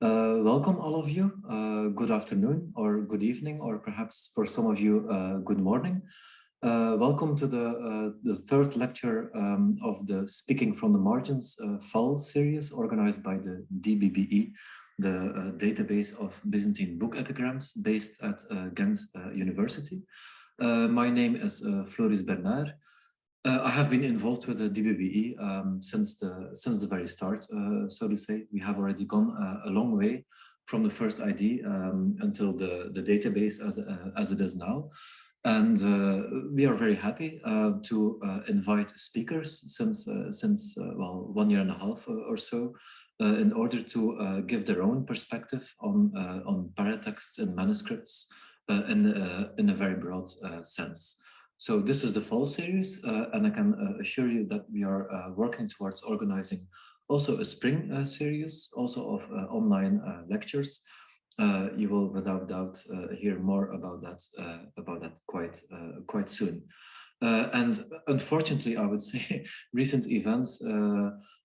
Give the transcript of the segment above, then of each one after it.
Welcome all of you. Good afternoon or good evening, or perhaps for some of you, good morning. Welcome to the third lecture of the Speaking from the Margins fall series organized by the DBBE, the database of Byzantine book epigrams based at Ghent University. My name is Floris Bernard. I have been involved with the DBBE since the very start, so to say. We have already gone a long way from the first ID until the database as it is now. And we are very happy to invite speakers since well, 1 year and a half or so, in order to give their own perspective on paratexts and manuscripts in a very broad sense. So this is the fall series, and I can assure you that we are working towards organizing also a spring series, also of online lectures. You will without doubt hear more about that quite soon. And unfortunately, I would say recent events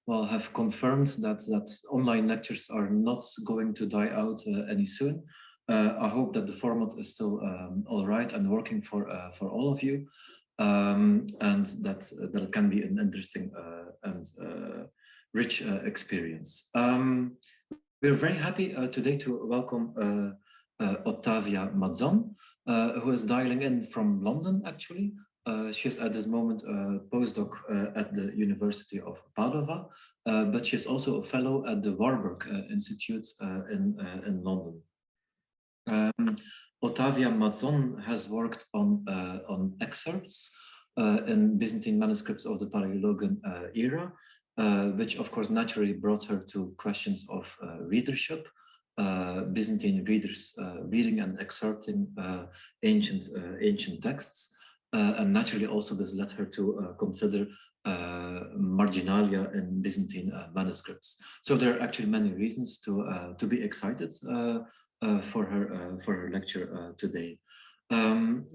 well have confirmed that online lectures are not going to die out any soon. I hope that the format is still all right and working for all of you, and that it can be an interesting and rich experience. We're very happy today to welcome Ottavia Mazzon, who is dialing in from London, actually. She is at this moment a postdoc at the University of Padua, but she is also a fellow at the Warburg Institute in London. Ottavia Mazzon has worked on excerpts in Byzantine manuscripts of the Palaeologan era, which of course naturally brought her to questions of readership, Byzantine readers reading and excerpting ancient texts, and naturally also this led her to consider marginalia in Byzantine manuscripts. So there are actually many reasons to be excited for her lecture today.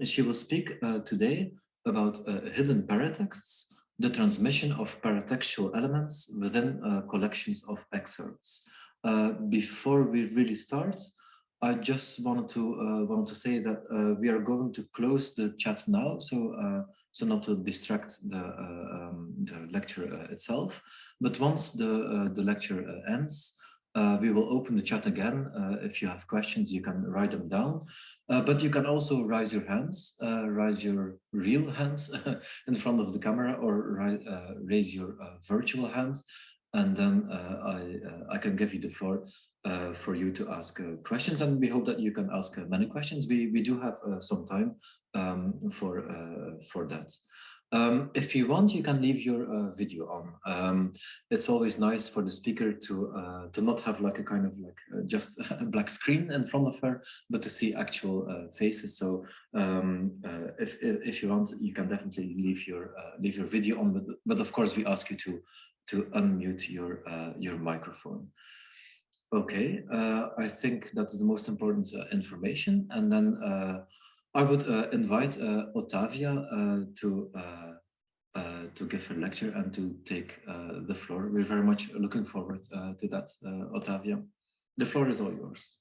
She will speak today about hidden paratexts, the transmission of paratextual elements within collections of excerpts. Before we really start, I just wanted to say that we are going to close the chat now, so not to distract the lecture itself. But once the lecture ends, we will open the chat again. If you have questions, you can write them down, but you can also raise your hands, raise your real hands in front of the camera, or raise your virtual hands, and then I can give you the floor for you to ask questions, and we hope that you can ask many questions. We do have some time for that. If you want, you can leave your video on. It's always nice for the speaker to not have like a kind of like just a black screen in front of her, but to see actual faces. So if you want, you can definitely leave your video on. But of course, we ask you to unmute your microphone. Okay, I think that's the most important information, and then I would invite Ottavia to give her lecture and to take the floor. We're very much looking forward to that, Ottavia. The floor is all yours.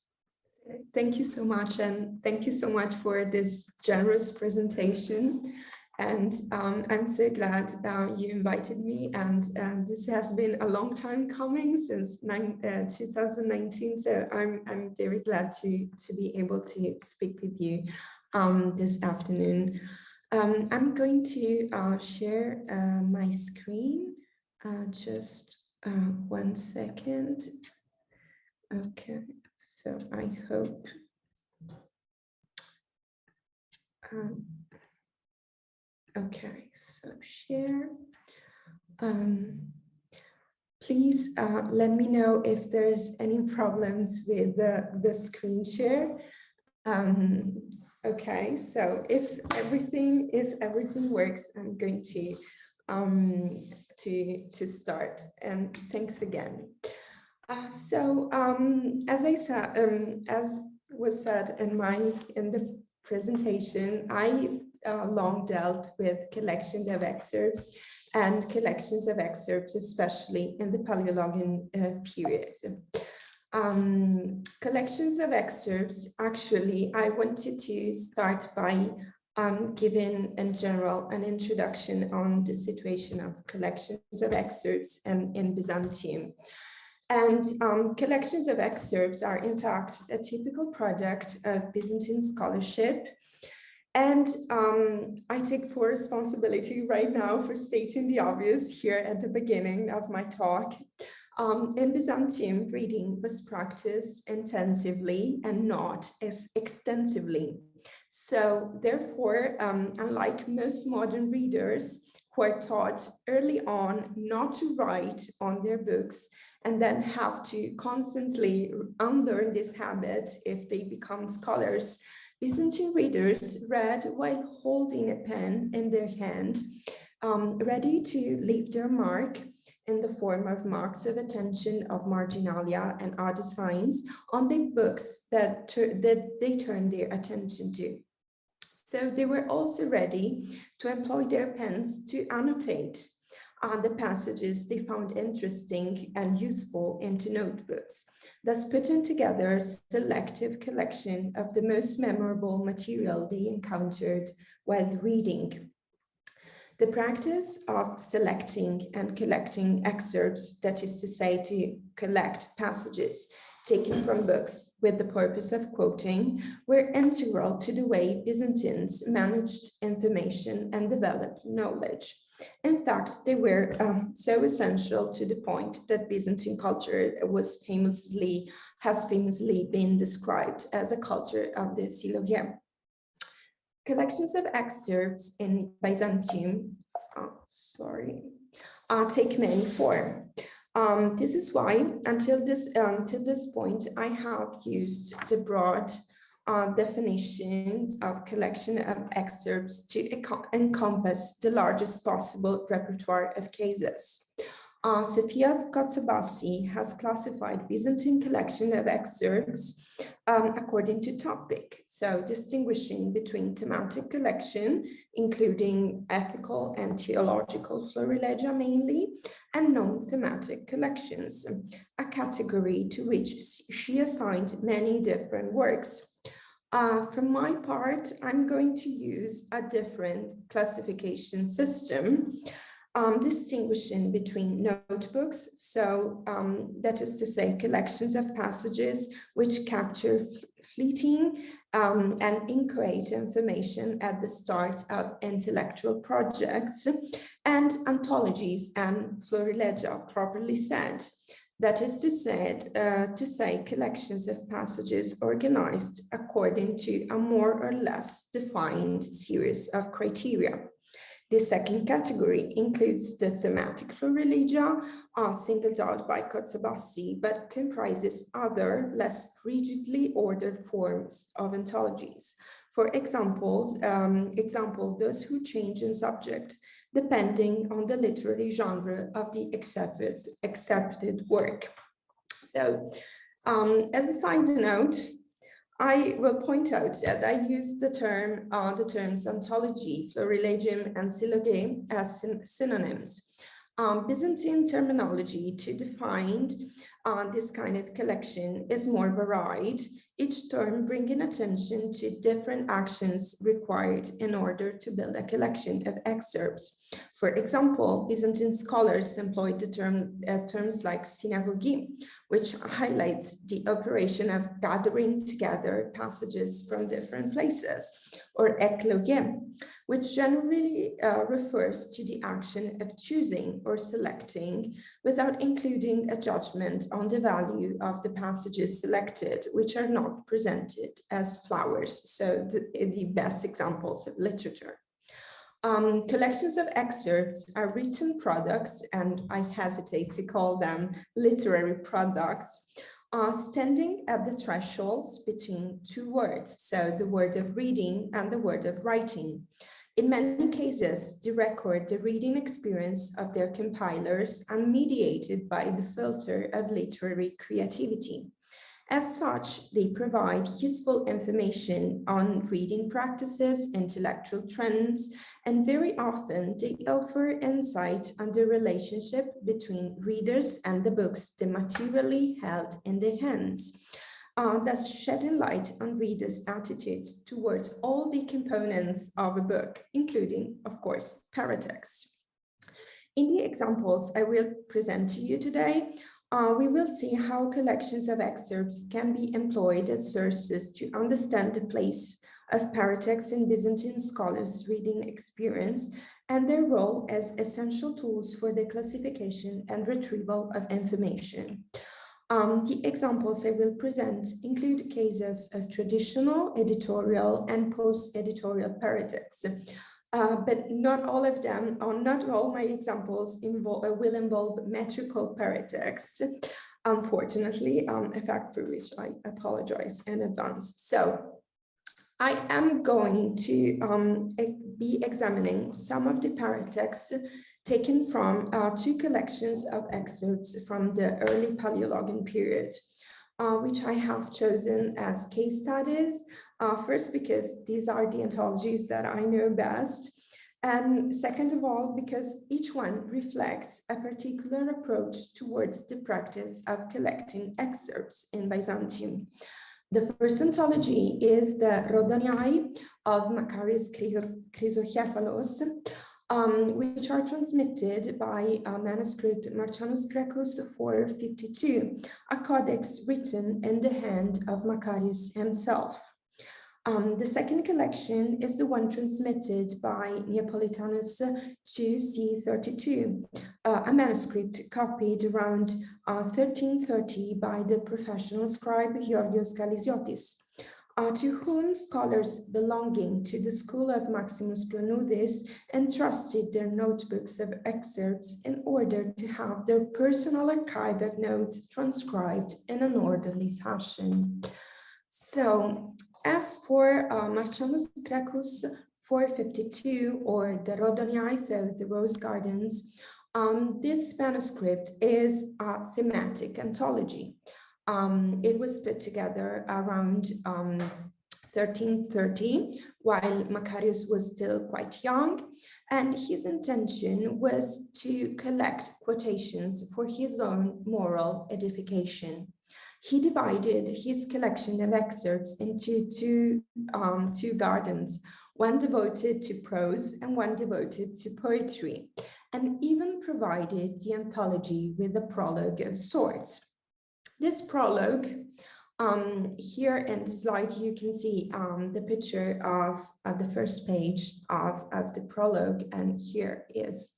Thank you so much, and thank you so much for this generous presentation. And I'm so glad you invited me, and this has been a long time coming, since 2019. So I'm very glad to be able to speak with you this afternoon. I'm going to share my screen. Just 1 second. Okay, so I hope. Okay, so share. Please let me know if there's any problems with the screen share. Okay, so if everything works, I'm going to start. And thanks again. So as I said, as was said in the presentation, I long dealt with collections of excerpts and collections of excerpts, especially in the Paleologan period. Collections of excerpts, actually, I wanted to start by giving in general an introduction on the situation of collections of excerpts in Byzantium. And collections of excerpts are in fact a typical product of Byzantine scholarship. And I take full responsibility right now for stating the obvious here at the beginning of my talk. In Byzantium, reading was practiced intensively and not as extensively. So therefore, unlike most modern readers who are taught early on not to write on their books and then have to constantly unlearn this habit if they become scholars, Byzantine readers read while holding a pen in their hand, ready to leave their mark in the form of marks of attention, of marginalia and other signs on the books that they turned their attention to. So they were also ready to employ their pens to annotate the passages they found interesting and useful into notebooks, thus putting together a selective collection of the most memorable material they encountered while reading. The practice of selecting and collecting excerpts, that is to say, to collect passages taken from books with the purpose of quoting, were integral to the way Byzantines managed information and developed knowledge. In fact, they were so essential to the point that Byzantine culture has famously been described as a culture of the silloge. Collections of excerpts in Byzantium, take many forms. This is why, until this point, I have used the broad definition of collection of excerpts to encompass the largest possible repertoire of cases. Sofia Kotzabassi has classified Byzantine collection of excerpts according to topic, so distinguishing between thematic collection, including ethical and theological florilegia mainly, and non-thematic collections, a category to which she assigned many different works. For my part, I'm going to use a different classification system, distinguishing between notebooks, so that is to say collections of passages which capture fleeting and inchoate information at the start of intellectual projects, and anthologies and florilegia, properly said. That is to say collections of passages organized according to a more or less defined series of criteria. The second category includes the thematic florilegia, singled out by Kotzabassi, but comprises other, less rigidly ordered forms of anthologies. For example, those who change in subject, depending on the literary genre of the accepted work. So, as a side note, I will point out that I use the terms anthology, florilegium, and silloge as synonyms. Byzantine terminology to define this kind of collection is more varied, each term bringing attention to different actions required in order to build a collection of excerpts. For example, Byzantine scholars employed the terms like synagogue, which highlights the operation of gathering together passages from different places, or ekloge, which generally refers to the action of choosing or selecting without including a judgment on the value of the passages selected, which are not presented as flowers, so the best examples of literature. Collections of excerpts are written products, and I hesitate to call them literary products, standing at the thresholds between two words, so the word of reading and the word of writing. In many cases, they record the reading experience of their compilers and mediated by the filter of literary creativity. As such, they provide useful information on reading practices, intellectual trends, and very often they offer insight on the relationship between readers and the books they materially held in their hands, thus shedding light on readers' attitudes towards all the components of a book, including, of course, paratexts. In the examples I will present to you today, we will see how collections of excerpts can be employed as sources to understand the place of paratexts in Byzantine scholars' reading experience and their role as essential tools for the classification and retrieval of information. The examples I will present include cases of traditional, editorial, and post-editorial paratexts, but not all of them, or not all my examples will involve metrical paratext, unfortunately, a fact for which I apologize in advance. So I am going to be examining some of the paratexts taken from two collections of excerpts from the early Palaeologan period, which I have chosen as case studies. First, because these are the anthologies that I know best. And second of all, because each one reflects a particular approach towards the practice of collecting excerpts in Byzantium. The first anthology is the Rhodoniae of Macarius Chrysophalos, which are transmitted by manuscript Marcianus Grecus 452, a codex written in the hand of Macarius himself. The second collection is the one transmitted by Neapolitanus 2c32, a manuscript copied around 1330 by the professional scribe Georgios Galisiotis, to whom scholars belonging to the school of Maximus Planudes entrusted their notebooks of excerpts in order to have their personal archive of notes transcribed in an orderly fashion. So, as for Marcianus Grecus 452, or the Rhodoniae, so the Rose Gardens, this manuscript is a thematic anthology. It was put together around 1330, while Macarius was still quite young, and his intention was to collect quotations for his own moral edification. He divided his collection of excerpts into two gardens, one devoted to prose and one devoted to poetry, and even provided the anthology with a prologue of sorts. This prologue, here in the slide, you can see the picture of the first page of the prologue, and here is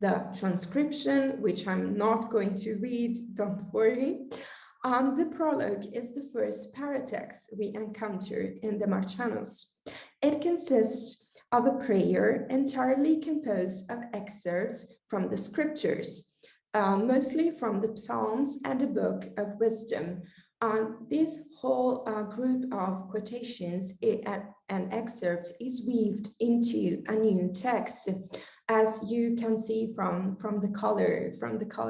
the transcription, which I'm not going to read, don't worry. The prologue is the first paratext we encounter in the Marcianus. It consists of a prayer entirely composed of excerpts from the scriptures, mostly from the Psalms and the Book of Wisdom. This whole group of quotations and excerpts is weaved into a new text. As you can see from the color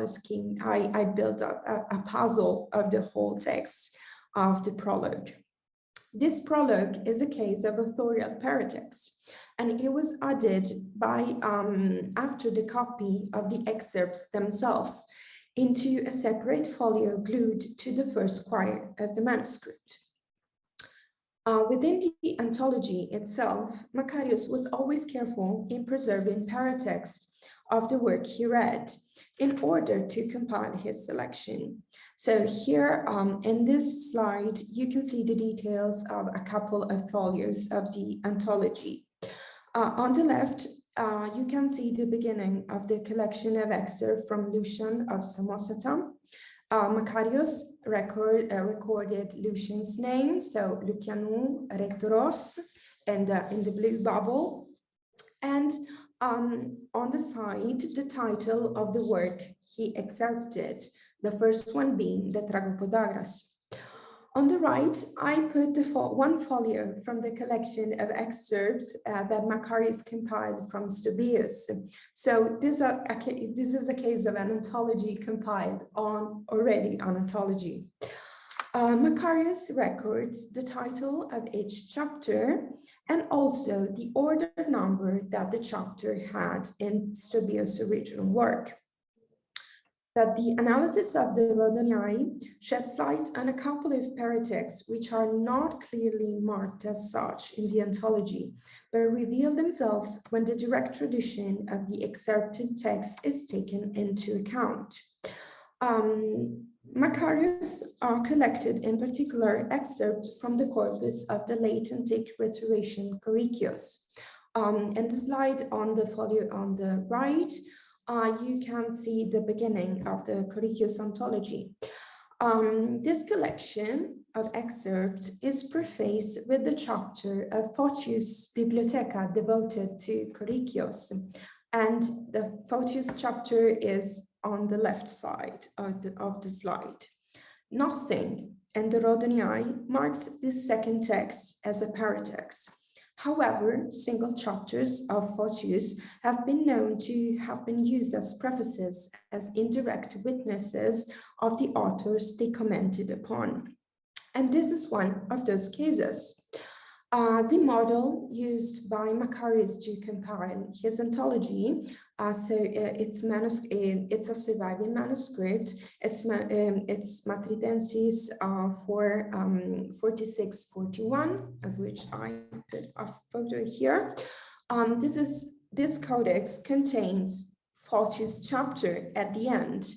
scheme, I built up a puzzle of the whole text of the prologue. This prologue is a case of authorial paratext, and it was added by after the copy of the excerpts themselves into a separate folio glued to the first quire of the manuscript. Within the anthology itself, Macarius was always careful in preserving paratexts of the work he read in order to compile his selection. So here in this slide, you can see the details of a couple of folios of the anthology. On the left, you can see the beginning of the collection of excerpts from Lucian of Samosata. Macarius recorded Lucian's name, so Lucianum Rectoros, in the blue bubble. And on the side, the title of the work he excerpted, the first one being the Tragopodagras. On the right, I put one folio from the collection of excerpts that Macarius compiled from Stobaeus. So this is a case of an anthology compiled already on anthology. Macarius records the title of each chapter and also the order number that the chapter had in Strabio's original work. But the analysis of the Rodoniae sheds light on a couple of paratexts which are not clearly marked as such in the anthology, but reveal themselves when the direct tradition of the excerpted text is taken into account. Macarius collected in particular excerpts from the corpus of the late antique rhetorician Coricius. In the slide on the folio on the right, you can see the beginning of the Coricius anthology. This collection of excerpts is prefaced with the chapter of Photius' Bibliotheca devoted to Coricius, and the Photius chapter is on the left side of the slide. Nothing in the Rodoniae marks this second text as a paratext. However, single chapters of Photius have been known to have been used as prefaces, as indirect witnesses of the authors they commented upon. And this is one of those cases. The model used by Macarius to compile his anthology, it's a surviving manuscript. It's Matritensis 4641, of which I put a photo here. This codex contains Photius' chapter at the end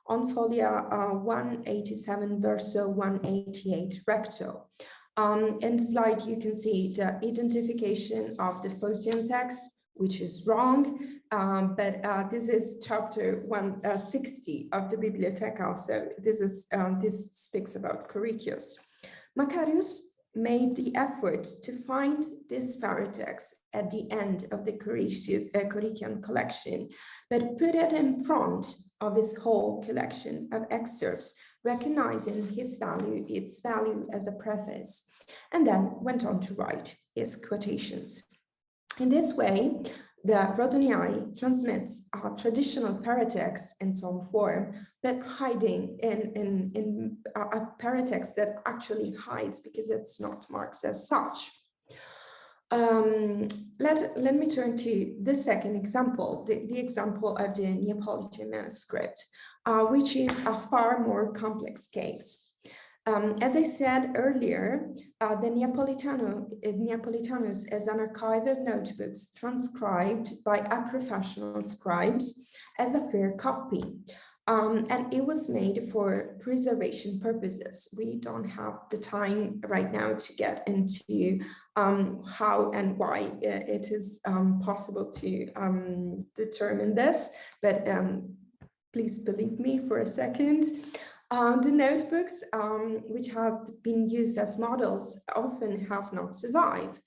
on folia 187 verso 188 recto. In the slide, you can see the identification of the Photian text, which is wrong, but this is chapter 160 of the Bibliotheca. So this speaks about Coricius. Macarius made the effort to find this paratext at the end of the Corician collection, but put it in front of his whole collection of excerpts, recognizing its value as a preface, and then went on to write his quotations. In this way, the Rodoniae transmits a traditional paratext in some form, but hiding in a paratext that actually hides because it's not marked as such. Let me turn to the second example, the example of the Neapolitan manuscript, which is a far more complex case. As I said earlier, the Neapolitanus is an archive of notebooks transcribed by professional scribes as a fair copy. And it was made for preservation purposes. We don't have the time right now to get into how and why it is possible to determine this, but please believe me for a second. The notebooks, which had been used as models, often have not survived,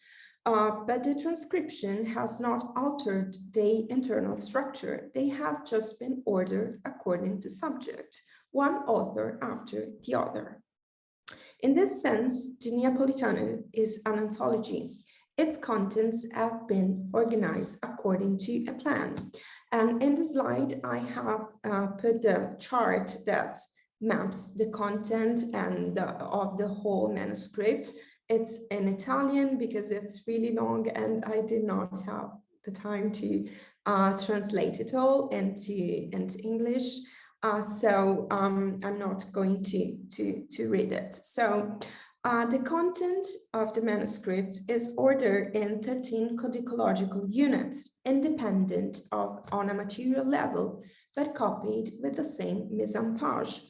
but the transcription has not altered the internal structure. They have just been ordered according to subject, one author after the other. In this sense, the Neapolitano is an anthology. Its contents have been organized according to a plan. And in the slide, I have put the chart that maps the content and of the whole manuscript. It's in Italian because it's really long and I did not have the time to translate it all into English. So I'm not going to read it. So the content of the manuscript is ordered in 13 codicological units, independent on a material level, but copied with the same mise en page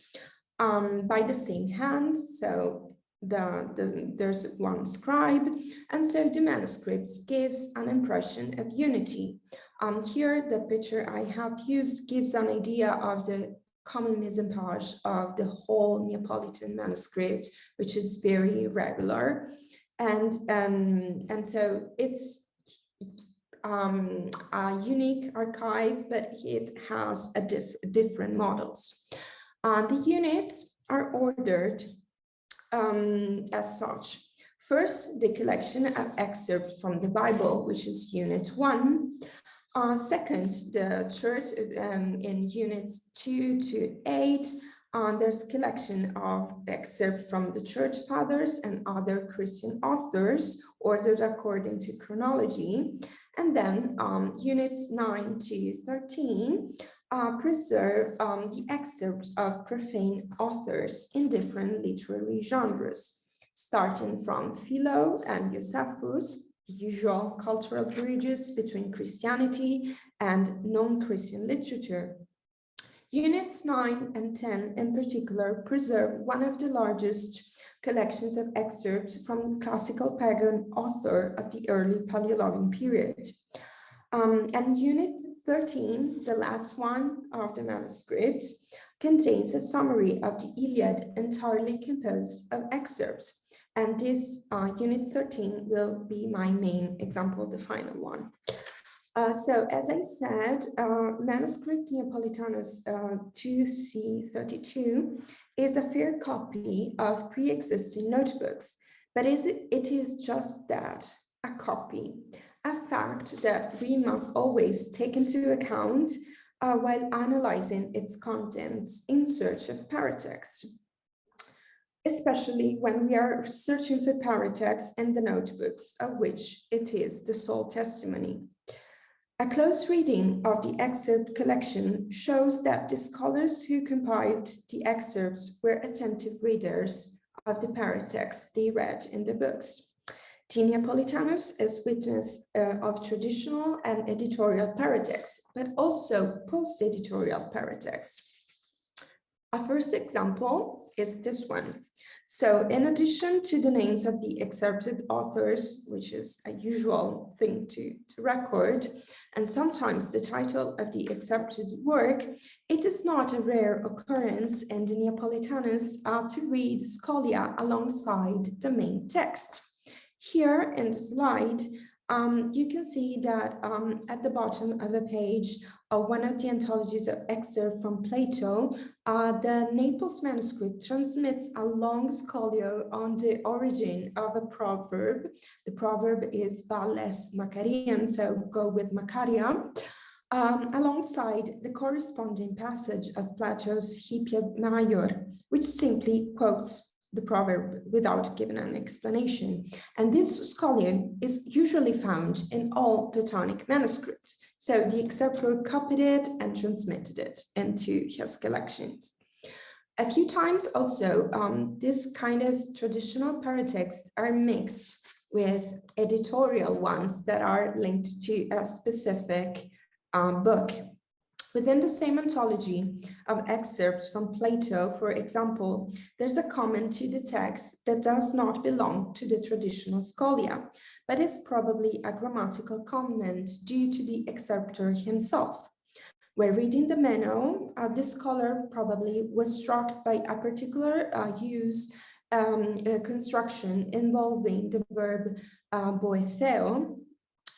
by the same hand. So there's one scribe, and so the manuscript gives an impression of unity. Here, the picture I have used gives an idea of the common mise en page of the whole Neapolitan manuscript, which is very regular, and so it's a unique archive, but it has different models. The units are ordered as such. First, the collection of excerpts from the Bible, which is unit 1. Second, the church in units 2 to 8, There's a collection of excerpts from the Church Fathers and other Christian authors, ordered according to chronology. And then units 9 to 13 preserve the excerpts of profane authors in different literary genres, starting from Philo and Josephus, the usual cultural bridges between Christianity and non-Christian literature. Units 9 and 10 in particular preserve one of the largest collections of excerpts from classical pagan author of the early Paleologan period. And Unit 13, the last one of the manuscript, contains a summary of the Iliad entirely composed of excerpts. And this Unit 13 will be my main example, the final one. So as I said, manuscript Neapolitanus 2C32 is a fair copy of pre-existing notebooks, but it is just that, a copy, a fact that we must always take into account while analyzing its contents in search of paratexts, especially when we are searching for paratexts in the notebooks of which it is the sole testimony. A close reading of the excerpt collection shows that the scholars who compiled the excerpts were attentive readers of the paratexts they read in the books. The Neapolitanus is witness of traditional and editorial paratexts, but also post-editorial paratexts. A first example is this one. So in addition to the names of the excerpted authors, which is a usual thing to record, and sometimes the title of the excerpted work, it is not a rare occurrence in the Neapolitanus to read scholia alongside the main text. Here in the slide, you can see that at the bottom of a page of one of the anthologies of excerpt from Plato, the Naples manuscript transmits a long scolio on the origin of a proverb. The proverb is Valles Macarian, so go with Macaria, alongside the corresponding passage of Plato's Hippiad Major, which simply quotes the proverb without giving an explanation. And this scholium is usually found in all Platonic manuscripts. So the excerptor copied it and transmitted it into his collections. A few times also, this kind of traditional paratexts are mixed with editorial ones that are linked to a specific book. Within the same anthology of excerpts from Plato, for example, there's a comment to the text that does not belong to the traditional scholia, but is probably a grammatical comment due to the excerptor himself. When reading the Meno, the scholar probably was struck by a particular construction involving the verb boetheo,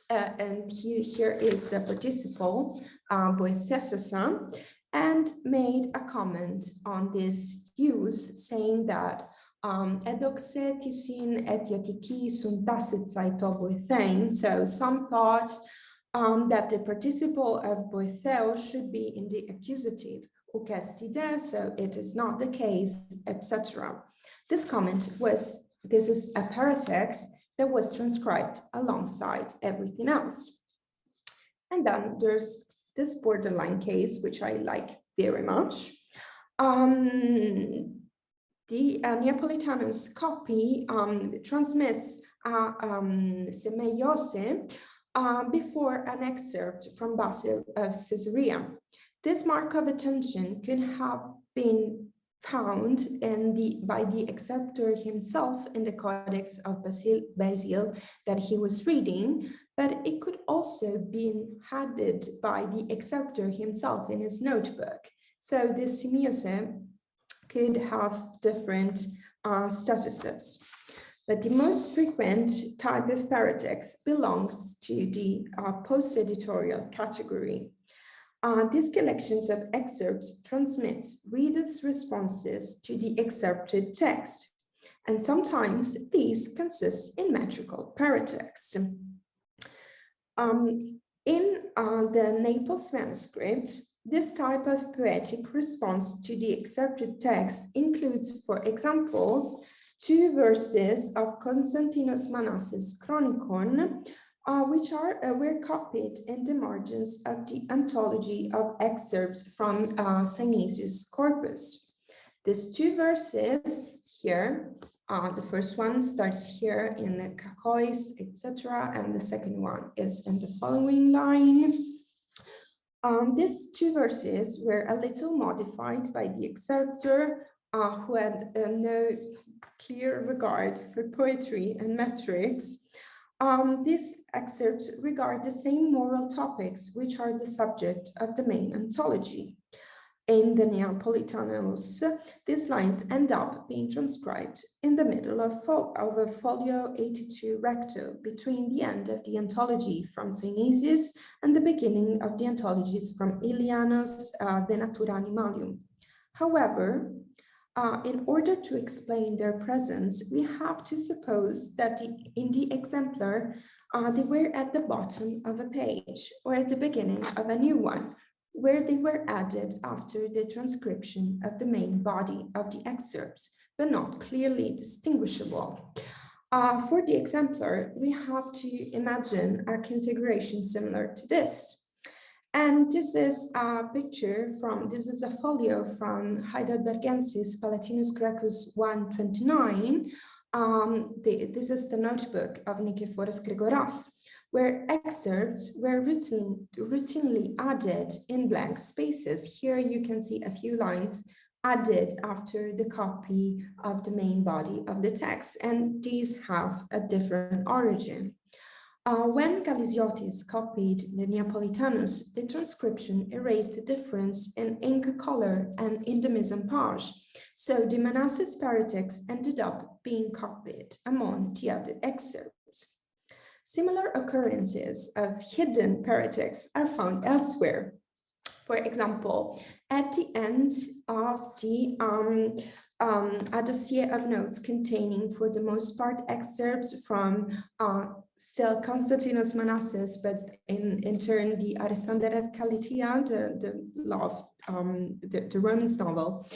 and here is the participle, boethesesa, and made a comment on this use, saying that edoxe tisin etiotiki suntasitsai to boethein. So some thought that the participle of boetheo should be in the accusative, ukestide, so it is not the case, etc. This comment was, this is a paratext that was transcribed alongside everything else. And then there's this borderline case, which I like very much. The Neapolitanus copy transmits semeiose before an excerpt from Basil of Caesarea. This mark of attention could have been found by the excerptor himself in the Codex of Basil that he was reading, but it could also be added by the excerptor himself in his notebook. So this semeiose could have different statuses. But the most frequent type of paratext belongs to the post-editorial category. These collections of excerpts transmit readers' responses to the excerpted text, and sometimes these consist in metrical paratexts. In the Naples manuscript, This type of poetic response to the excerpted text includes, for examples, 2 verses of Constantinos Manasses' Chronicon, which were copied in the margins of the Anthology of Excerpts from Synesius' corpus. These 2 verses here, the first one starts here in the codice, etc., and the second one is in the following line. These 2 verses were a little modified by the excerptor, who had no clear regard for poetry and metrics. These excerpts regard the same moral topics which are the subject of the main anthology. In the Neapolitanos, these lines end up being transcribed in the middle of a folio 82 recto, between the end of the anthology from Synesius and the beginning of the anthologies from Aelianus, De Natura Animalium. However, in order to explain their presence, we have to suppose that in the exemplar, they were at the bottom of a page or at the beginning of a new one, where they were added after the transcription of the main body of the excerpts, but not clearly distinguishable. For the exemplar, we have to imagine a configuration similar to this. And this is a picture this is a folio from Heidelbergensis Palatinus Graecus 129. This is the notebook of Nicephorus Gregoras, where excerpts were routinely added in blank spaces. Here you can see a few lines added after the copy of the main body of the text, and these have a different origin. When Galiziotis copied the Neapolitanus, the transcription erased the difference in ink color and in the mise en page, so the Manasses Paratexts ended up being copied among the other excerpts. Similar occurrences of hidden paratexts are found elsewhere. For example, at the end of a dossier of notes containing, for the most part, excerpts from still Constantinos Manasses, but in turn the Alexander Kalitia, the Romans novel,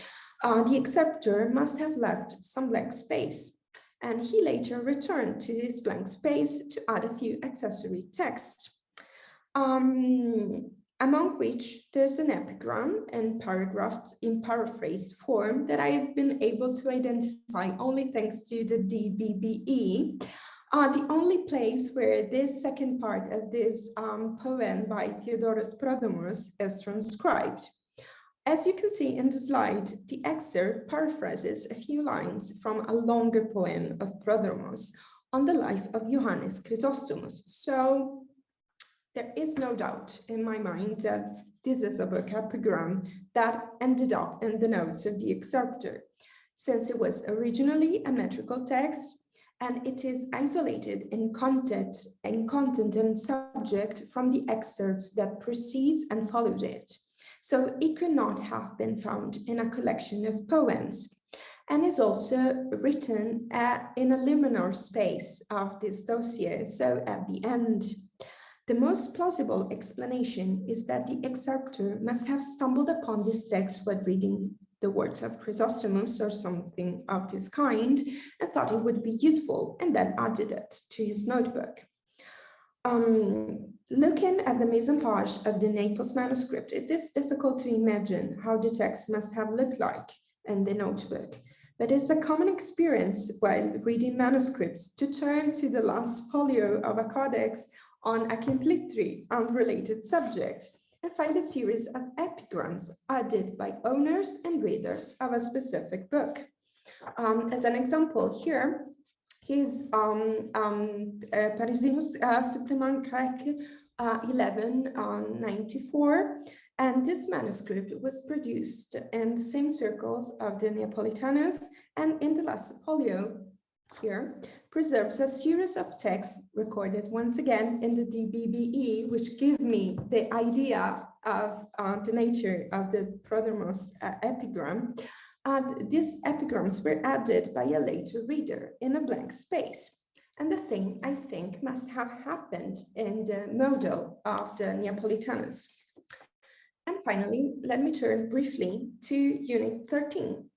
the excerptor must have left some blank space, and he later returned to this blank space to add a few accessory texts, among which there's an epigram and paragraph in paraphrased form that I have been able to identify only thanks to the DBBE. The only place where this second part of this poem by Theodoros Prodromos is transcribed. As you can see in the slide, the excerpt paraphrases a few lines from a longer poem of Prodromos on the life of Johannes Chrysostomus. So there is no doubt in my mind that this is a book epigram that ended up in the notes of the excerptor, since it was originally a metrical text, and it is isolated in content and subject from the excerpts that precedes and followed it. So it could not have been found in a collection of poems, and is also written in a liminal space of this dossier, so at the end. The most plausible explanation is that the excerptor must have stumbled upon this text while reading the works of Chrysostomus or something of this kind, and thought it would be useful, and then added it to his notebook. Looking at the mise en page of the Naples manuscript, it is difficult to imagine how the text must have looked like in the notebook, but it's a common experience while reading manuscripts to turn to the last folio of a codex on a completely unrelated subject and find a series of epigrams added by owners and readers of a specific book. As an example here, is Parisinus Supplement Grec 1194, and this manuscript was produced in the same circles of the Neapolitanos, and in the last folio here preserves a series of texts recorded once again in the DBBE, which give me the idea of the nature of the Prodromos epigram. These epigrams were added by a later reader in a blank space. And the same, I think, must have happened in the model of the Neapolitanus. And finally, let me turn briefly to Unit 13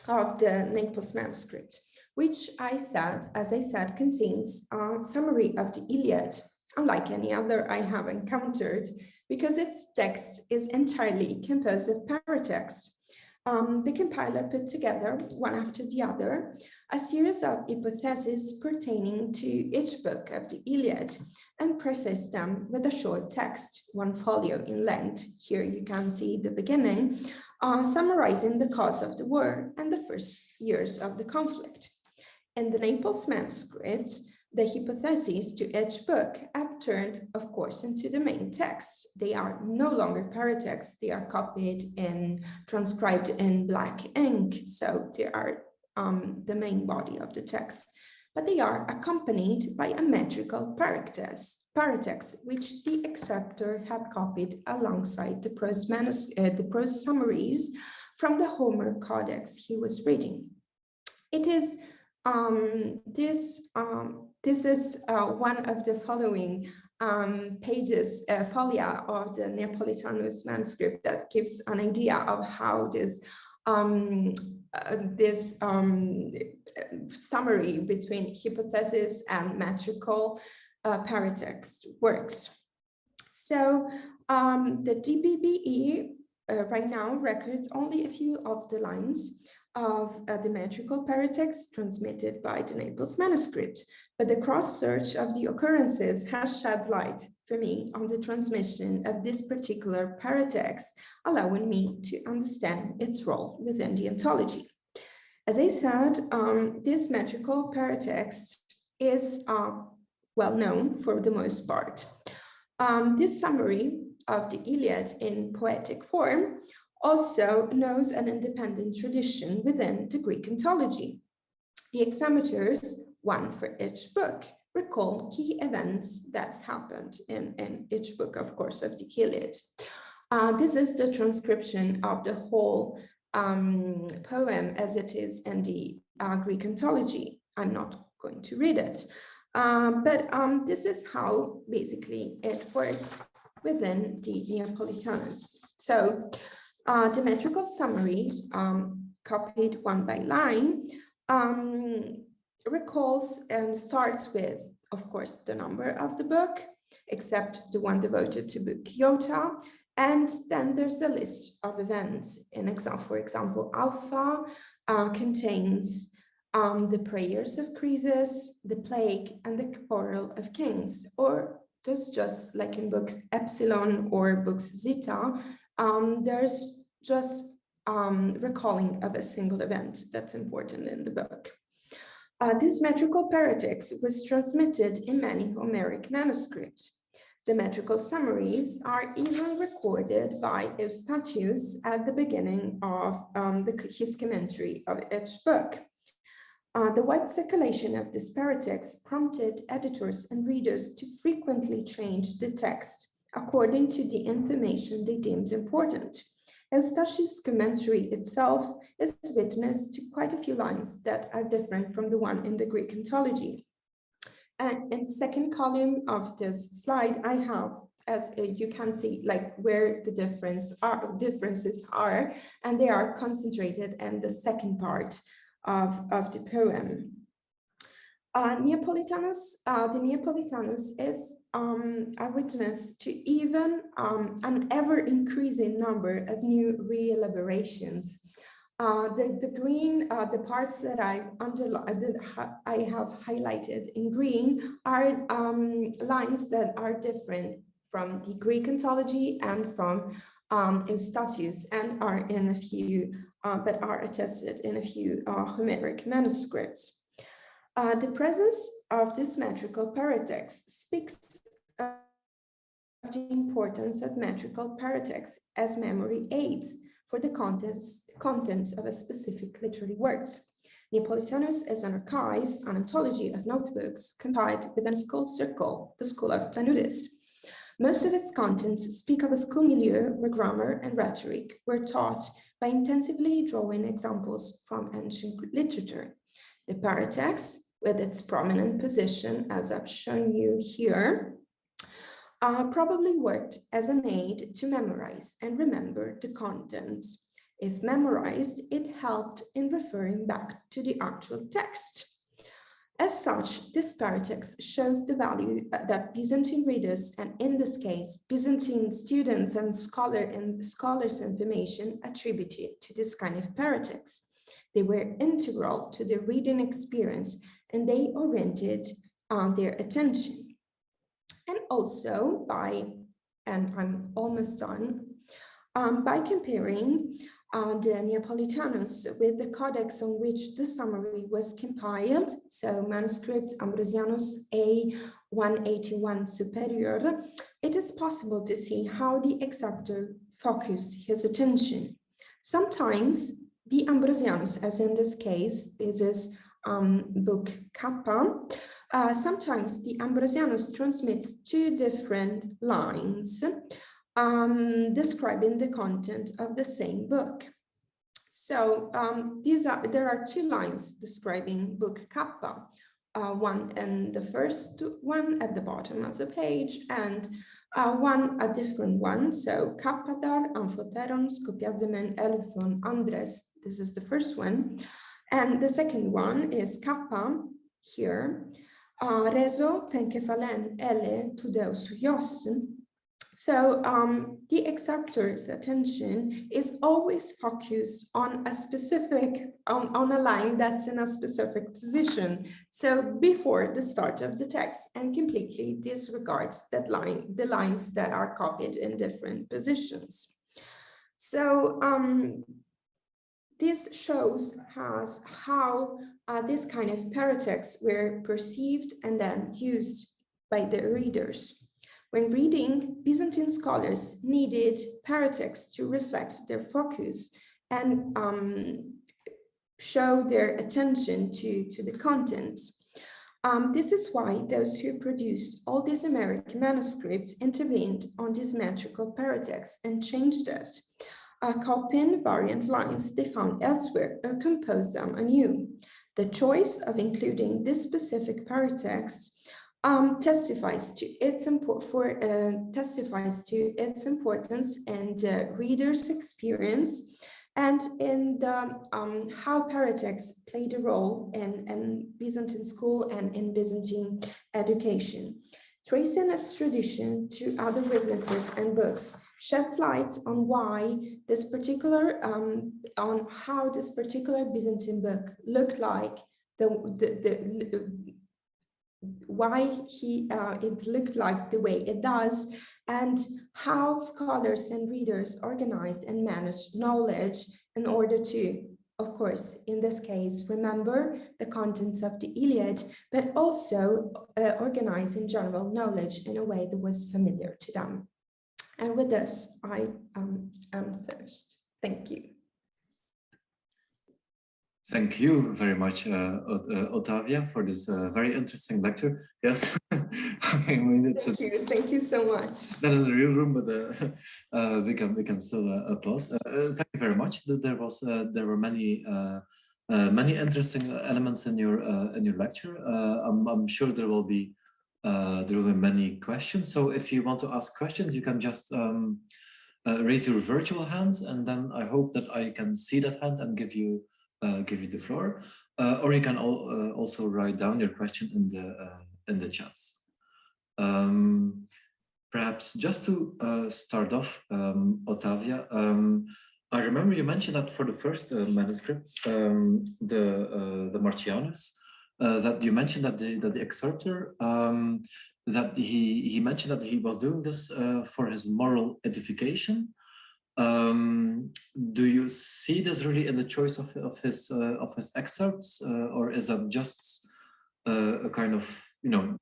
of the Naples manuscript, which as I said, contains a summary of the Iliad, unlike any other I have encountered, because its text is entirely composed of paratexts. The compiler put together, one after the other, a series of hypotheses pertaining to each book of the Iliad and prefaced them with a short text, 1 folio in length. Here you can see the beginning, summarizing the cause of the war and the first years of the conflict. In the Naples manuscript, the hypotheses to each book have turned, of course, into the main text. They are no longer paratexts, they are copied and transcribed in black ink, so they are the main body of the text. But they are accompanied by a metrical paratext, which the excerptor had copied alongside the prose summaries from the Homer Codex he was reading. It is this is one of the following pages, folia of the Neapolitanus manuscript that gives an idea of how this summary between hypothesis and metrical paratext works. So the DBBE right now records only a few of the lines of the metrical paratext transmitted by the Naples manuscript, but the cross-search of the occurrences has shed light for me on the transmission of this particular paratext, allowing me to understand its role within the anthology. As I said, this metrical paratext is well known for the most part. This summary of the Iliad in poetic form also knows an independent tradition within the Greek anthology. The hexameters, one for each book, recall key events that happened in each book, of course, of the Iliad. This is the transcription of the whole poem as it is in the Greek anthology. I'm not going to read it, but this is how basically it works within the Neapolitanus. So the metrical summary, copied one by line, recalls and starts with, of course, the number of the book, except the one devoted to book Iota, and then there's a list of events. For example, Alpha contains the prayers of Croesus, the plague, and the quarrel of kings, or there's just like in books Epsilon or books Zeta, there's just recalling of a single event that's important in the book. This metrical paratext was transmitted in many Homeric manuscripts. The metrical summaries are even recorded by Eustathius at the beginning of his commentary of each book. The wide circulation of this paratext prompted editors and readers to frequently change the text according to the information they deemed important. Eustathius' commentary itself is witness to quite a few lines that are different from the one in the Greek anthology. And in the second column of this slide, I have, as you can see, like where the differences are, and they are concentrated in the second part of the poem. The Neapolitanus is a witness to even an ever-increasing number of new re-elaborations. The green, the parts that I have highlighted in green are lines that are different from the Greek anthology and from Eustathius, and are in a few, but are attested in a few Homeric manuscripts. The presence of this metrical paratext speaks of the importance of metrical paratexts as memory aids for the contents of a specific literary works. Neapolitanus is an archive, an anthology of notebooks compiled within a school circle, the school of Planudes. Most of its contents speak of a school milieu where grammar and rhetoric were taught by intensively drawing examples from ancient literature. The paratext, with its prominent position, as I've shown you here, probably worked as an aid to memorize and remember the content. If memorized, it helped in referring back to the actual text. As such, this paratext shows the value that Byzantine readers, and in this case, Byzantine students and scholars information attributed to this kind of paratext. They were integral to the reading experience and they oriented their attention. And also and I'm almost done, by comparing the Neapolitanus with the codex on which the summary was compiled, so manuscript Ambrosianus A181 Superior, it is possible to see how the excerptor focused his attention. Sometimes the Ambrosianus, as in this case, this is book Kappa, sometimes the Ambrosianus transmits two different lines describing the content of the same book. So there are two lines describing book Kappa, one in the first one at the bottom of the page and a different one. So Kappadar, Amphoteron, Skopiazemen, Eleuthon, Andres. This is the first one. And the second one is Kappa here. Rezo, Tenkefalen, Ele, Tudeus, Yos. So the excerptor's attention is always focused on a specific, on a line that's in a specific position. So before the start of the text, and completely disregards that line, the lines that are copied in different positions. So this shows us how this kind of paratexts were perceived and then used by the readers. When reading, Byzantine scholars needed paratexts to reflect their focus and show their attention to the contents. This is why those who produced all these American manuscripts intervened on these metrical paratexts and changed it, copying variant lines they found elsewhere or composed them anew. The choice of including this specific paratext testifies to its importance and the reader's experience, and in the how paratexts played a role in Byzantine school and in Byzantine education. Tracing its tradition to other witnesses and books sheds light on why this particular on how this particular Byzantine book looked like, why it looked like the way it does, and how scholars and readers organized and managed knowledge in order to, of course, in this case, remember the contents of the Iliad, but also organize in general knowledge in a way that was familiar to them. And with this, I am finished. Thank you. Thank you very much, Ottavia, for this very interesting lecture. Yes, I mean, Thank you so much. Not in the real room, but we can still applause. Thank you very much. There were many interesting elements in your lecture. I'm sure there will be many questions. So if you want to ask questions, you can just raise your virtual hands, and then I hope that I can see that hand and give you the floor, or you can also write down your question in the chats. Perhaps just to start off, Ottavia, I remember you mentioned that for the first manuscript, the Martianus, that you mentioned that the excerptor, that he mentioned that he was doing this for his moral edification. Do you see this really in the choice of his excerpts, or is that just a kind of, you know,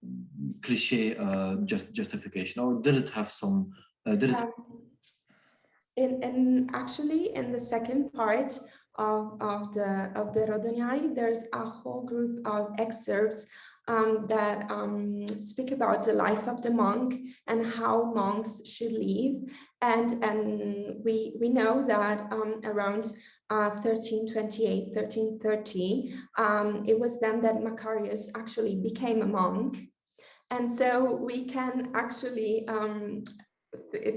cliche justification, or did it have some? Actually, in the second part of the Rodoniai, there's a whole group of excerpts that speak about the life of the monk and how monks should live, and we know that around 1328, 1330, it was then that Macarius actually became a monk, And so we can actually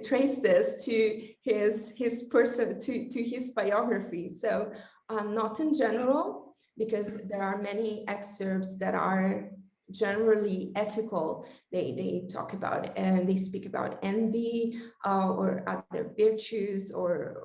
trace this to his person, to his biography. So not in general, because there are many excerpts that are generally ethical. They talk about and they speak about envy or other virtues or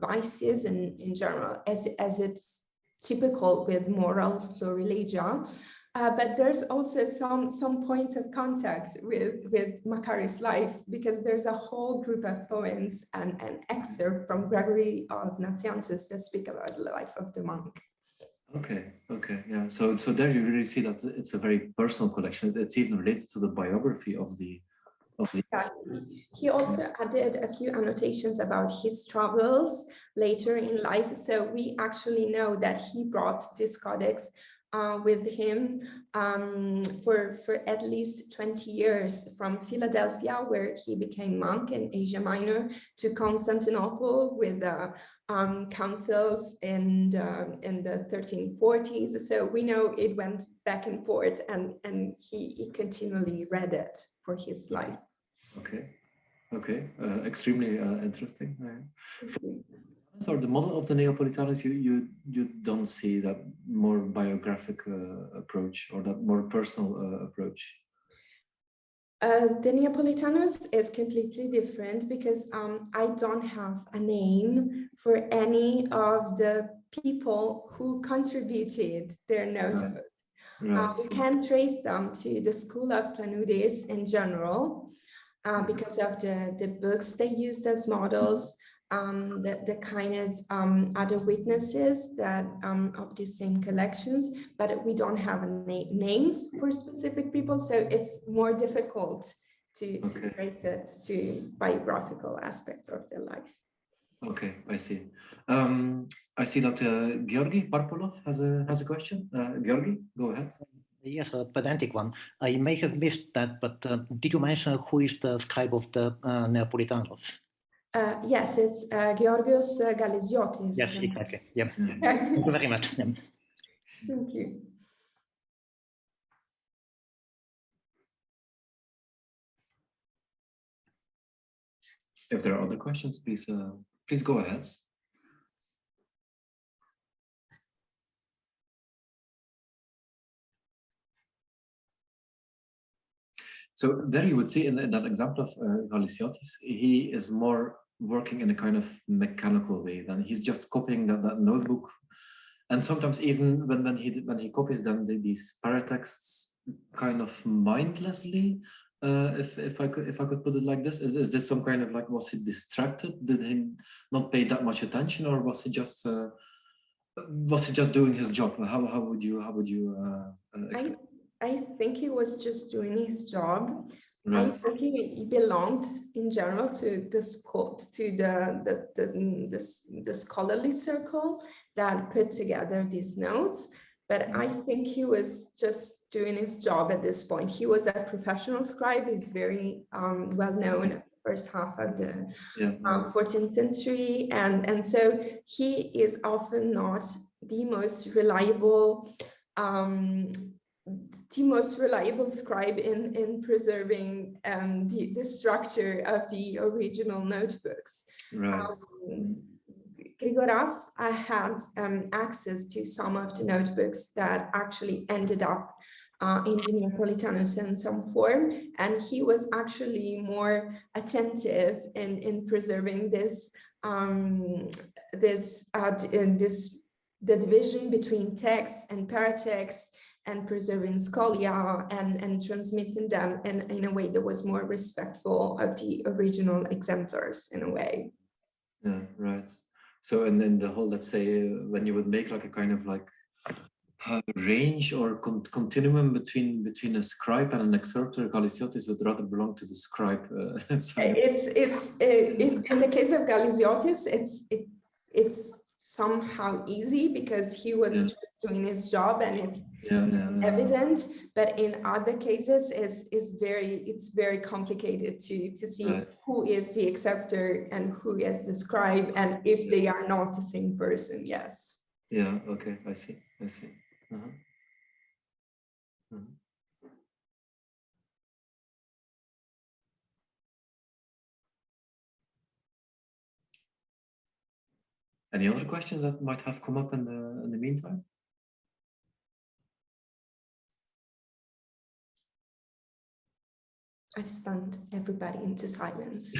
vices in general, as it's typical with moral florilegia. But there's also some points of contact with Macarius' life, because there's a whole group of poems and an excerpt from Gregory of Nazianzus that speak about the life of the monk. Okay, yeah. So there you really see that it's a very personal collection. It's even related to the biography of the. He also added a few annotations about his travels later in life. So we actually know that he brought this codex with him for at least 20 years, from Philadelphia, where he became monk in Asia Minor, to Constantinople with the councils in the 1340s. So we know it went back and forth, and he continually read it for his life. Okay, extremely interesting. So the model of the Neapolitanus, you don't see that more biographic approach, or that more personal approach? The Neapolitanus is completely different, because I don't have a name for any of the people who contributed their notebooks. Right. We can trace them to the school of Planudes in general, because of the books they used as models, the kind of other witnesses that of the same collections, but we don't have names for specific people, so it's more difficult to trace it to biographical aspects of their life. Okay, I see. I see that Georgi Parpolov has a question. Georgi, go ahead. Yes, a pedantic one. I may have missed that, but did you mention who is the scribe of the Neapolitanos? Yes, it's Georgios Galesiotis. Yes, exactly. Yeah. Thank you very much. Yeah. Thank you. If there are other questions, please go ahead. So there you would see in that example of Galesiotis, he is more working in a kind of mechanical way. Then he's just copying that notebook, and sometimes even when he copies them, these paratexts kind of mindlessly. If I could put it like this, is this some kind of like, was he distracted? Did he not pay that much attention, or was he just doing his job? How would you explain? I think he was just doing his job. Right. I think he belonged in general to the scholarly circle that put together these notes. But I think he was just doing his job at this point. He was a professional scribe. He's very well known at the first half of the 14th century. And so he is often not the most reliable scribe in preserving the structure of the original notebooks. Right. Grigoras had access to some of the notebooks that actually ended up in the Neapolitanus in some form, and he was actually more attentive in preserving the division between text and paratexts, and preserving scholia and transmitting them in a way that was more respectful of the original exemplars, in a way. Yeah, right. So, and then the whole, let's say, when you would make like a kind of like range or continuum between a scribe and an excerptor, Galesiotis would rather belong to the scribe. In the case of Galesiotis, it's somehow easy because he was just doing his job, and it's evident. But in other cases, it's very complicated to see who is the acceptor and who is the scribe, and if they are not the same person. Yes. Yeah. Okay. I see. Any other questions that might have come up in the meantime? I've stunned everybody into silence.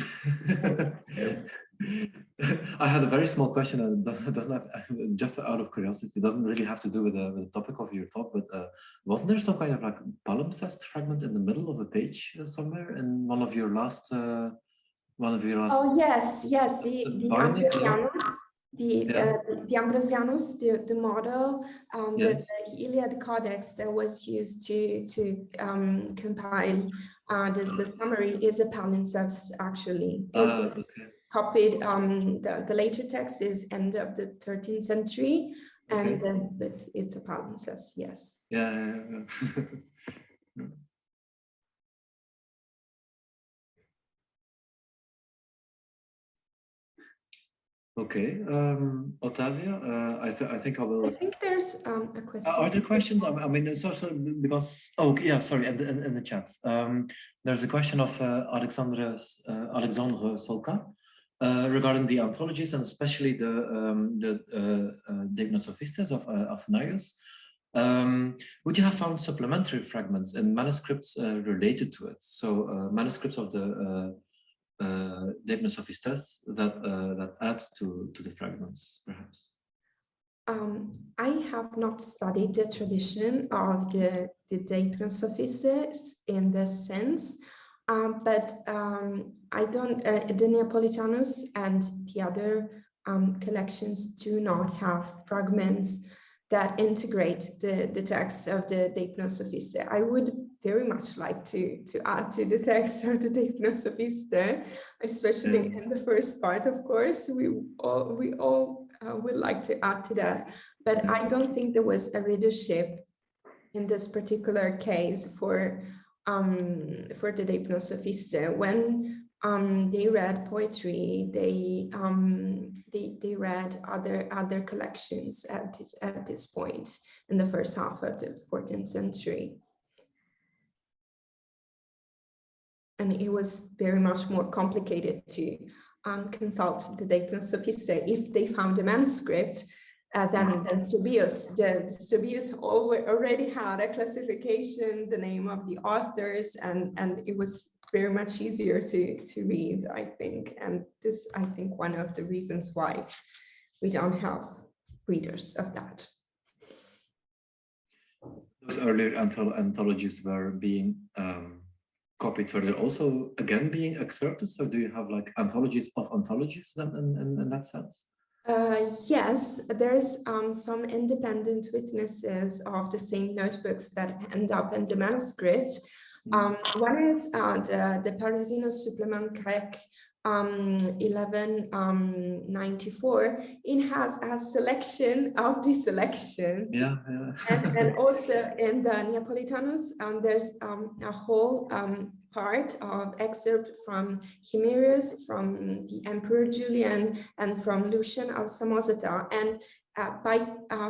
I had a very small question, and it doesn't have, just out of curiosity, it doesn't really have to do with the topic of your talk, but wasn't there some kind of like palimpsest fragment in the middle of a page somewhere in one of your last? Oh yes, the Ambrosianus, the Ambrosianus, the model, yes. the Iliad Codex that was used to compile the summary is a palimpsest actually. Okay. Copied, the later text is end of the 13th century, and okay. but it's a palimpsest, yes. Yeah. Okay, Ottavia, I think I will. I think there's a question. Are there questions? I mean, it's also because, oh yeah, sorry, in the chat. There's a question of Alexandre Solka regarding the anthologies and especially the Deipnosophistes of Athenaios. Would you have found supplementary fragments in manuscripts related to it? So manuscripts of the Deipnosophistes that adds to the fragments, perhaps. I have not studied the tradition of the Deipnosophistes in this sense, but I don't. The Neapolitanus and the other collections do not have fragments that integrate the text of the Deipnosophiste. I would very much like to add to the text of the Deipnosophiste, especially in the first part, of course. We all would like to add to that, but I don't think there was a readership in this particular case for the Deipnosophiste. When they read poetry, they read other collections at this point in the first half of the 14th century. And it was very much more complicated to consult the Deipnosophiste if they found a manuscript than Stobaeus. The Stobaeus already had a classification, the name of the authors, and it was very much easier to read, I think. And this, I think, one of the reasons why we don't have readers of that. Those earlier anthologies were being copied. Were they also again being excerpted? So do you have like anthologies of anthologies then in that sense? Yes, there's some independent witnesses of the same notebooks that end up in the manuscript. One is the Parisinos Supplement Grec 1194. It has a selection of the selection. Yeah. And also in the Neapolitanus, there's a whole part of excerpt from Himerius, from the Emperor Julian, and from Lucian of Samosata. And by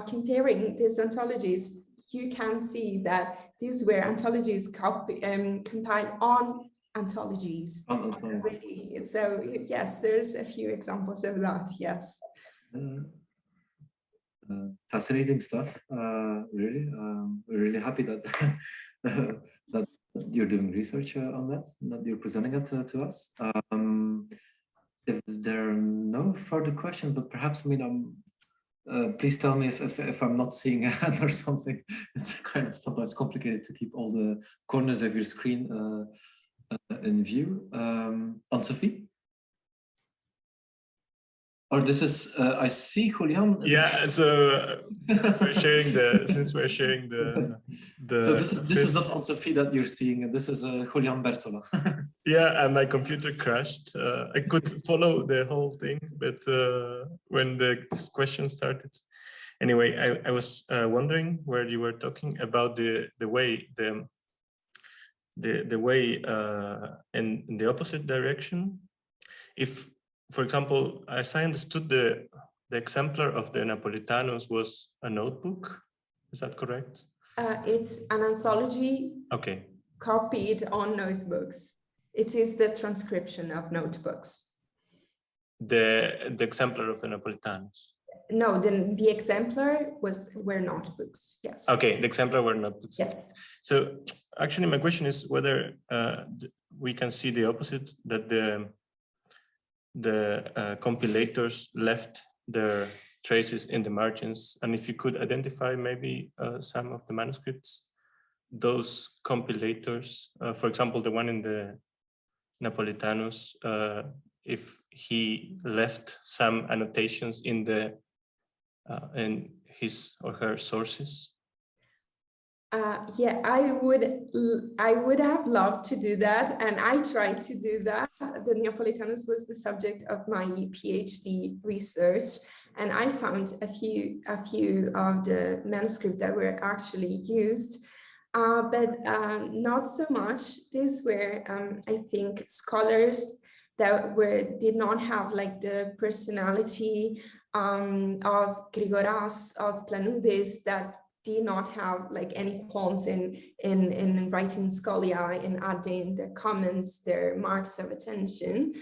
comparing these anthologies, you can see that these were anthologies compiled on anthologies. So yes, there's a few examples of that, yes. Fascinating stuff, really. We're really happy that that you're doing research on that you're presenting it to us. If there are no further questions, but perhaps, I mean, please tell me if I'm not seeing a hand or something. It's kind of sometimes complicated to keep all the corners of your screen in view. Anne-Sophie? Or this is, I see Julian. Yeah, so since we're sharing the so this is not Anne-Sophie that you're seeing, this is Julian Bertola. Yeah, and my computer crashed. I could follow the whole thing, but when the question started, anyway, I was wondering where you were talking about the way in the opposite direction. If, for example, as I understood, the exemplar of the Neapolitanus was a notebook. Is that correct? It's an anthology copied on notebooks. It is the transcription of notebooks. the exemplar of the Napolitanus. No, the exemplar were notebooks. Yes. Okay, the exemplar were notebooks. Yes. So actually, my question is whether we can see the opposite, that the compilators left their traces in the margins, and if you could identify maybe some of the manuscripts, those compilators, for example, the one in the Napolitanus, if he left some annotations in his or her sources. Yeah, I would have loved to do that, and I tried to do that. The Neapolitanus was the subject of my PhD research, and I found a few of the manuscripts that were actually used, but not so much. These were, I think, scholars that did not have like the personality of Grigoras, of Planudes, that did not have like any qualms in writing scholia, in adding their comments, their marks of attention.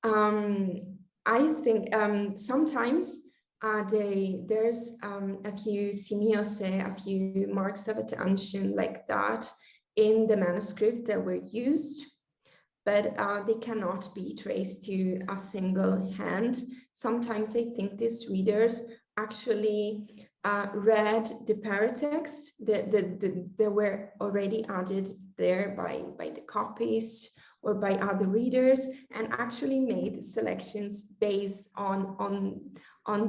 I think sometimes there's a few simiose, a few marks of attention like that in the manuscript that were used, but they cannot be traced to a single hand. Sometimes I think these readers actually read the paratexts that were already added there by the copyists or by other readers, and actually made selections based on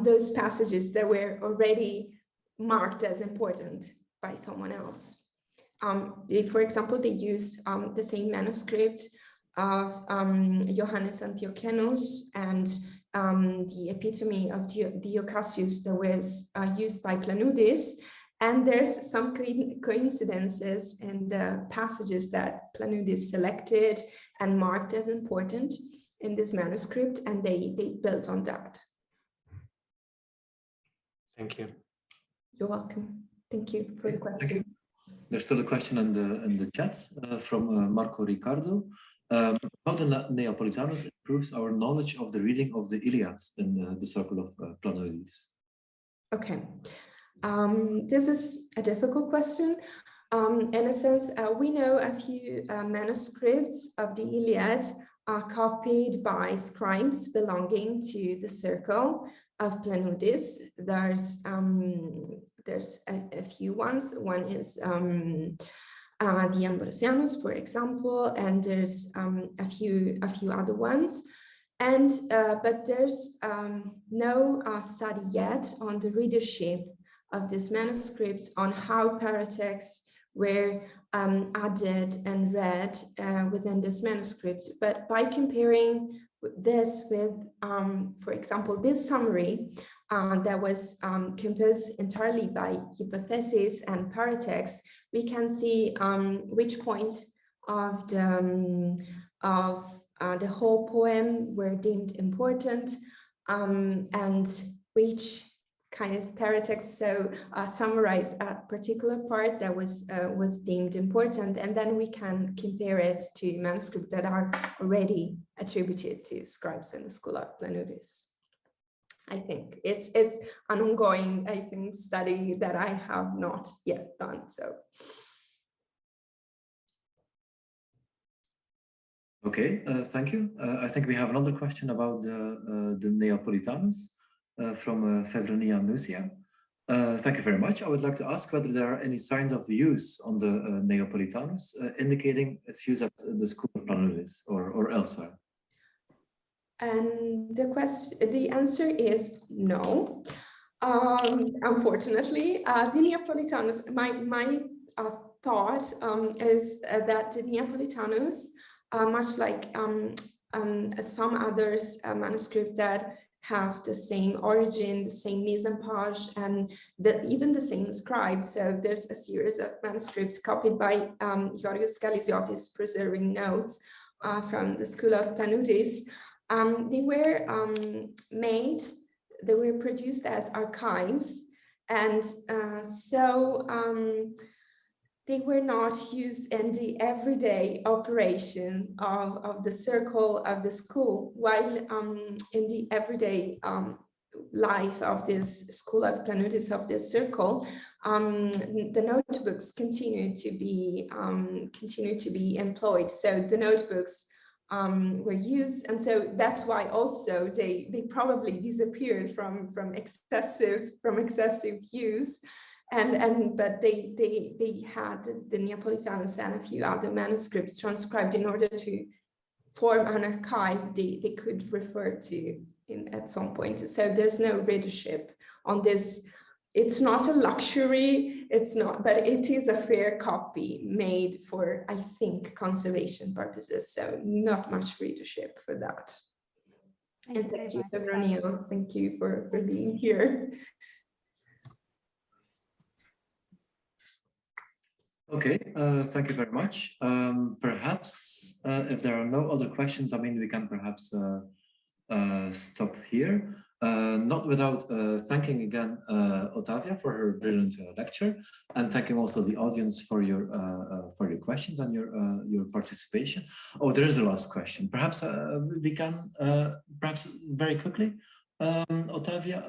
those passages that were already marked as important by someone else. For example, they used the same manuscript of Johannes Antiochianus and the epitome of Dio Cassius that was used by Planudes, and there's some coincidences in the passages that Planudes selected and marked as important in this manuscript, and they built on that. Thank you. You're welcome. Thank you for the question. There's still a question in the chats from Marco Ricardo. How the Neapolitanus improves our knowledge of the reading of the Iliads in the circle of Planudes? Okay, this is a difficult question. In a sense, we know a few manuscripts of the Iliad are copied by scribes belonging to the circle of Planudes. There's a few ones. One is the Ambrosianus, for example, and there's a few other ones. And but there's no study yet on the readership of these manuscripts, on how paratexts were added and read within this manuscript. But by comparing this with, for example, this summary that was composed entirely by hypotheses and paratexts, we can see which point of the whole poem were deemed important, and which kind of paratexts summarize a particular part that was deemed important, and then we can compare it to manuscripts that are already attributed to scribes in the school of Planudes. I think it's an ongoing, I think, study that I have not yet done. So. Okay, thank you. I think we have another question about the Neapolitanus from Fevronia Nusia. Thank you very much. I would like to ask whether there are any signs of use on the Neapolitanus indicating its use at the school of Planudes or elsewhere. And the answer is no. Unfortunately, the Neapolitanus, my thought is that the Neapolitanus, much like some others manuscripts that have the same origin, the same mise en page, and even the same scribe. So there's a series of manuscripts copied by Georgios Galisiotis preserving notes from the school of Planudes. They were produced as archives, and so they were not used in the everyday operation of the circle of the school, while in the everyday life of this school of Planutis, of this circle, the notebooks continue to be employed. So the notebooks were used, and so that's why also they probably disappeared from excessive use. But they had the Neapolitanus and a few other manuscripts transcribed in order to form an archive they could refer to at some point. So there's no readership on this. It's not a luxury, it's not, but it is a fair copy made for, I think, conservation purposes. So not much readership for that. And thank you, Veronica. Thank you for being here. Okay, thank you very much. Perhaps if there are no other questions, I mean, we can perhaps stop here. Not without thanking again Ottavia for her brilliant lecture, and thanking also the audience for your questions and your participation. Oh, there is a last question. Perhaps we can perhaps very quickly, Ottavia.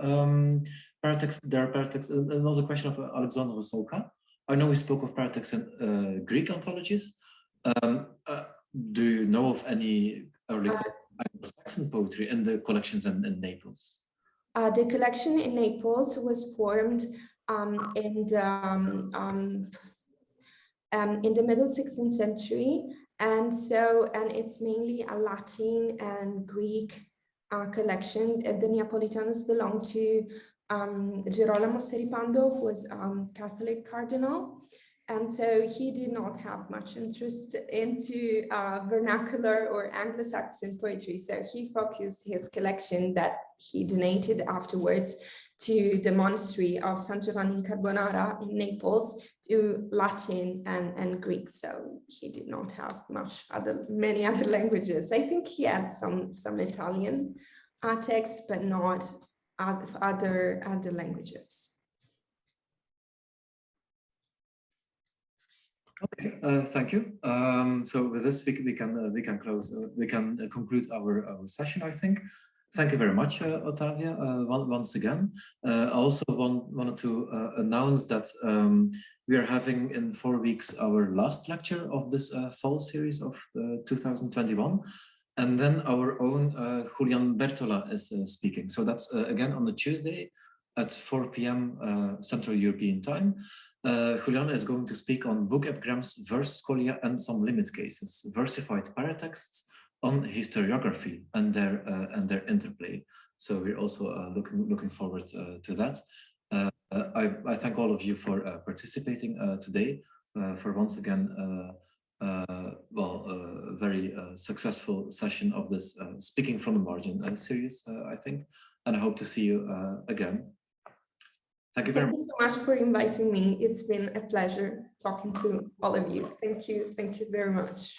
Paratexts. There are paratexts. Another question of Alexander Solka. I know we spoke of paratexts in Greek anthologies. Do you know of any early Anglo-Saxon poetry in the collections in Naples? The collection in Naples was formed in the middle 16th century, and it's mainly a Latin and Greek collection. The Neapolitanus belonged to Girolamo Seripando, who was Catholic cardinal, and so he did not have much interest into vernacular or Anglo-Saxon poetry. So he focused his collection that he donated afterwards to the monastery of San Giovanni in Carbonara in Naples, to Latin and Greek. So he did not have many other languages. I think he had some Italian texts, but not other languages. Okay, thank you. So with this, we can conclude our session, I think. Thank you very much, Ottavia, once again. I also wanted to announce that we are having in 4 weeks our last lecture of this fall series of 2021. And then our own Julian Bertola is speaking. So that's again on the Tuesday at 4 p.m. Central European time. Julian is going to speak on book epigrams, verse scholia, and some limit cases, versified paratexts on historiography and their interplay. So we're also looking forward to that. I thank all of you for participating today. For once again. Very successful session of this Speaking from the Margin series, I think, and I hope to see you again. Thank you very much. Thank you so much for inviting me. It's been a pleasure talking to all of you. Thank you very much.